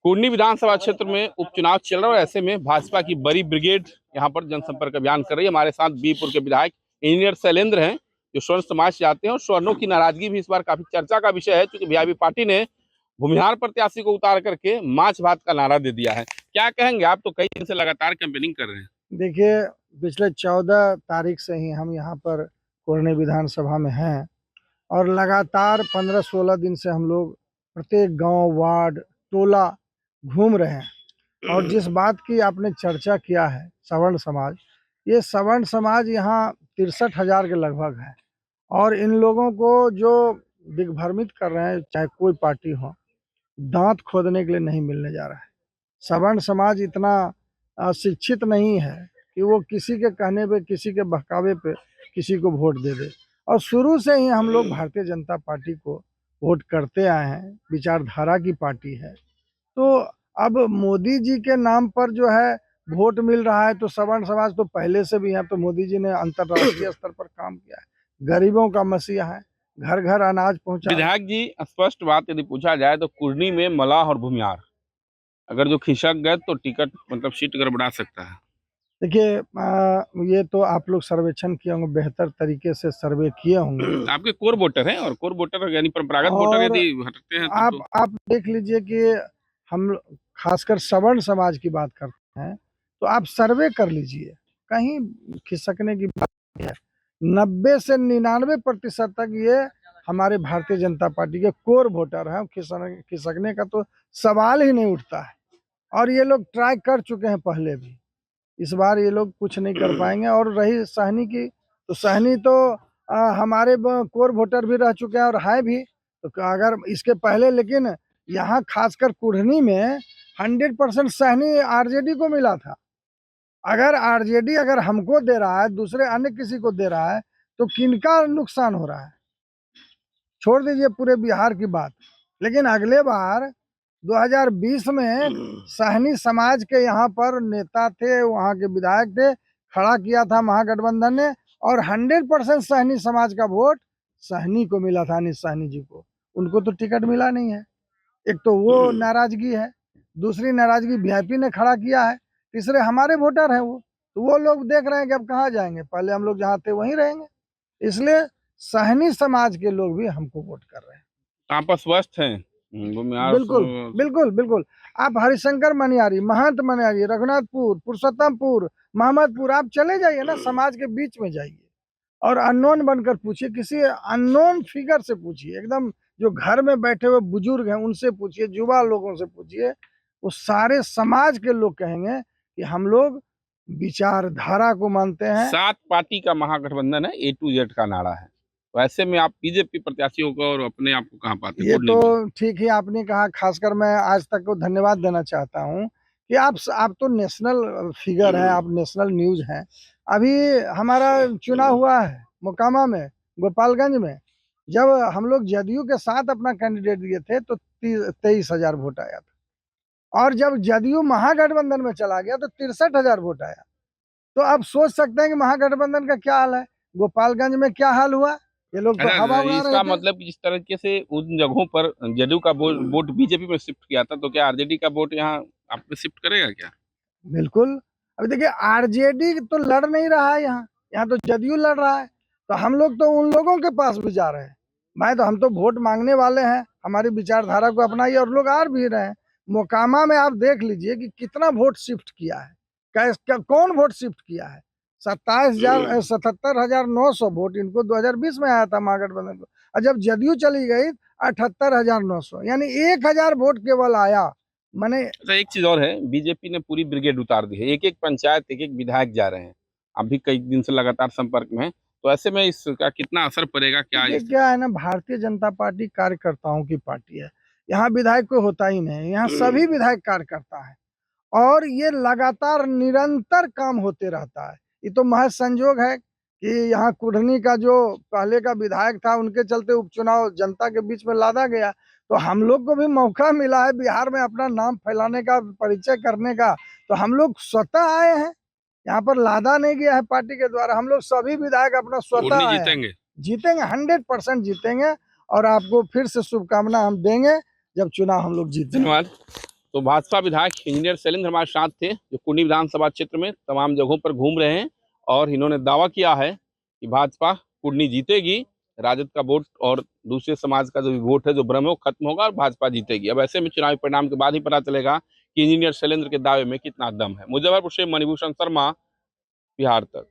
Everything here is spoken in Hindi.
कुर्नी विधानसभा क्षेत्र में उपचुनाव चल रहा है। ऐसे में भाजपा की बड़ी ब्रिगेड यहाँ पर जनसंपर्क अभियान कर रही है। हमारे साथ बीपुर के विधायक इंजीनियर शैलेंद्र हैं, जो स्वर्ण समाज से आते हैं, और स्वर्णों की नाराजगी भी इस बार काफी चर्चा का विषय है, क्योंकि वीआईपी पार्टी ने भूमिहार प्रत्याशी को उतार करके माछ भात का नारा दे दिया है। क्या कहेंगे आप? तो कई दिन से लगातार कैंपेनिंग कर रहे हैं। देखिए, पिछले 14 तारीख से ही हम यहाँ पर कुर्नी विधानसभा में हैं और लगातार 15-16 दिन से हम लोग प्रत्येक गांव, वार्ड, टोला घूम रहे हैं। और जिस बात की आपने चर्चा किया है, सवर्ण समाज, ये सवर्ण समाज यहाँ 63,000 के लगभग है। और इन लोगों को जो दिग्भ्रमित कर रहे हैं, चाहे कोई पार्टी हो, दांत खोदने के लिए नहीं मिलने जा रहा है। सवर्ण समाज इतना शिक्षित नहीं है कि वो किसी के कहने पे, किसी के बहकावे पे किसी को वोट दे दे। और शुरू से ही हम लोग भारतीय जनता पार्टी को वोट करते आए हैं, विचारधारा की पार्टी है। तो अब मोदी जी के नाम पर जो है वोट मिल रहा है, तो सवर्ण समाज तो पहले से भी है। तो मोदी जी ने अंतर्राष्ट्रीय स्तर पर काम किया है, गरीबों का मसीहा है, घर घर अनाज पहुंचा। विधायक जी, स्पष्ट बात यदि पूछा जाए तो कुर्नी में मलाह और भूमिहार अगर जो खिसक गए तो टिकट मतलब सीट गड़बड़ा सकता है। देखिए, ये तो आप लोग सर्वेक्षण किए होंगे, बेहतर तरीके से सर्वे किए होंगे। आपके कोर वोटर हैं, और कोर वोटर यानी परंपरागत वोटर और यदि हटते हैं तो आप देख लीजिए कि हम खासकर सवर्ण समाज की बात करते हैं, तो आप सर्वे कर लीजिए, कहीं खिसकने की बात नहीं है। 90 से 99% तक ये हमारे भारतीय जनता पार्टी के कोर वोटर हैं। खिसकने का तो सवाल ही नहीं उठता है। और ये लोग ट्राई कर चुके हैं पहले भी, इस बार ये लोग कुछ नहीं कर पाएंगे। और रही सहनी की, तो सहनी तो हमारे कोर वोटर भी रह चुके हैं और है भी। तो अगर इसके पहले, लेकिन यहाँ खासकर कुढ़नी में 100% सहनी आरजेडी को मिला था। अगर आरजेडी अगर हमको दे रहा है, दूसरे अन्य किसी को दे रहा है, तो किनका नुकसान हो रहा है? छोड़ दीजिए पूरे बिहार की बात। लेकिन अगले बार 2020 में सहनी समाज के यहाँ पर नेता थे, वहाँ के विधायक थे, खड़ा किया था महागठबंधन ने, और 100% सहनी समाज का वोट सहनी को मिला था, अनिल सहनी जी को। उनको तो टिकट मिला नहीं है। एक तो वो नाराजगी है, दूसरी नाराजगी वीआईपी ने खड़ा किया है, तीसरे हमारे वोटर हैं वो। तो वो लोग देख रहे हैं कि अब कहाँ जाएंगे, पहले हम लोग जहाँ थे वहीं रहेंगे। इसलिए सहनी समाज के लोग भी हमको वोट कर रहे हैं। आप स्वस्थ हैं? बिल्कुल बिल्कुल बिल्कुल। आप हरिशंकर मनियारी, महंत मनियारी, रघुनाथपुर, पुरुषोत्तमपुर, मोहम्मदपुर, आप चले जाइए ना, समाज के बीच में जाइए और अननोन बनकर पूछिए, किसी अननोन फिगर से पूछिए, एकदम जो घर में बैठे हुए बुजुर्ग हैं उनसे पूछिए, युवा लोगों से पूछिए, वो सारे समाज के लोग कहेंगे कि हम लोग विचारधारा को मानते हैं। 7 पार्टी का महागठबंधन है, A to Z का नारा है। तो ऐसे में आप बीजेपी प्रत्याशियों को और अपने आप को कहाँ पाते? ये तो ठीक ही आपने कहा। खासकर मैं आज तक को धन्यवाद देना चाहता हूँ कि आप तो नेशनल फिगर हैं, आप नेशनल न्यूज हैं। अभी हमारा चुनाव हुआ है मोकामा में, गोपालगंज में, जब हम लोग जदयू के साथ अपना कैंडिडेट दिए थे तो 23,000 वोट आया था। और जब जदयू महागठबंधन में चला गया तो 63,000 वोट आया। तो आप सोच सकते हैं कि महागठबंधन का क्या हाल है, गोपालगंज में क्या हाल हुआ। ये लोग तो हवा उड़ा रहे थे। इसका मतलब कि जिस तरीके से उन जगहों पर जदयू का वोट बीजेपी में शिफ्ट किया था, तो क्या आरजेडी का वोट यहाँ आप पे शिफ्ट करेगा क्या? बिल्कुल। अभी देखिए, आरजेडी तो लड़ नहीं रहा है, यहाँ तो जदयू लड़ रहा है। तो हम लोग तो उन लोगों के पास भी जा रहे हैं। भाई, तो हम तो वोट मांगने वाले हैं, हमारी विचारधारा को अपनाइए, और लोग आ भी रहे हैं। मोकामा में आप देख लीजिए कि कितना वोट शिफ्ट किया है, कौन वोट शिफ्ट किया है। 77,900 वोट इनको 2020 में आया था महागठबंधन को, और जब जदयू चली गई 78,900, यानी 1,000 वोट केवल आया। मैंने अच्छा, एक चीज और है, बीजेपी ने पूरी ब्रिगेड उतार दी है, एक एक पंचायत, एक एक विधायक जा रहे हैं। आप भी कई दिन से लगातार संपर्क में हैं, तो ऐसे में इसका कितना असर पड़ेगा? क्या है ना, भारतीय जनता पार्टी कार्यकर्ताओं की पार्टी है। यहाँ विधायक कोई होता ही नहीं, यहाँ सभी विधायक कार्यकर्ता है, और ये लगातार निरंतर काम होते रहता है। ये तो महज संजोग है कि यहाँ कुढ़नी का जो पहले का विधायक था, उनके चलते उपचुनाव जनता के बीच में लादा गया। तो हम लोग को भी मौका मिला है बिहार में अपना नाम फैलाने का, परिचय करने का। तो हम लोग स्वतः आए हैं, यहाँ पर लादा नहीं गया है पार्टी के द्वारा। हम लोग सभी विधायक अपना स्वतः आए हैं। जीतेंगे, 100% जीतेंगे, और आपको फिर से शुभकामना हम देंगे जब चुनाव हम लोग जीतेंगे। धन्यवाद। तो भाजपा विधायक इंजीनियर शैलेंद्र हमारे साथ थे, जो कुंडी विधानसभा क्षेत्र में तमाम जगहों पर घूम रहे हैं और इन्होंने दावा किया है कि भाजपा कुंडी जीतेगी, राजद का वोट और दूसरे समाज का जो वोट है, जो भ्रम है, वो खत्म होगा और भाजपा जीतेगी। अब ऐसे में चुनावी परिणाम के बाद ही पता चलेगा कि इंजीनियर शैलेंद्र के दावे में कितना दम है। मुजफ्फरपुर से मणिभूषण शर्मा, बिहार तक।